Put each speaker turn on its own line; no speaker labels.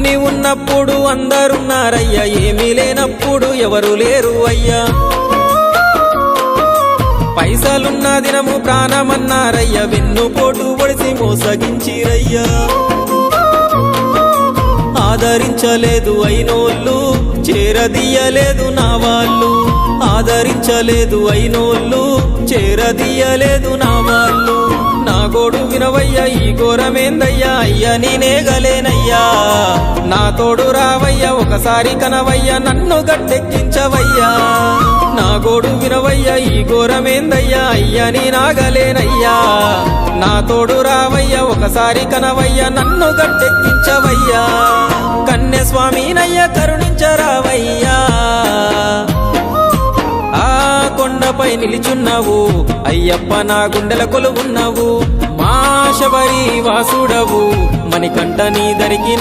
అన్ని ఉన్నప్పుడు అందరున్నారయ్యా, ఏమీ లేనప్పుడు ఎవరు లేరు అయ్యా. పైసలున్న దినము ప్రాణమన్నారయ్యా, వెన్నుపోటు పొడిసి మోసగించిరయ్యా. ఆదరించలేదు అయినోళ్ళు, చేరదీయలేదు నా వాళ్ళు. ఆదరించలేదు అయినోళ్ళు, చేరదీయలేదు నా వాళ్ళు. నా గోడు వినవయ్యా, ఈ ఘోరమేందయ్యా, అయ్యా నేనేగలేనయ్యా. నా తోడు రావయ్యా, ఒకసారి కనవయ్యా, నన్ను గట్టెక్కించవయ్యా. నా గోడు వినవయ్యా, ఈ ఘోరమేందయ్యా, అయ్యా నేనాగలేనయ్యా. నా తోడు రావయ్యా, ఒకసారి కనవయ్యా, నన్ను గట్టెక్కించవయ్యా. కన్య స్వామినయ్యా, కరుణించరావయ్యా. ఆ కొండపై నిలిచున్నావు అయ్యప్ప, నా గుండెల కొలువున్నావు. మా శబరి వాసుడవు, మణికంఠ నీ దరికి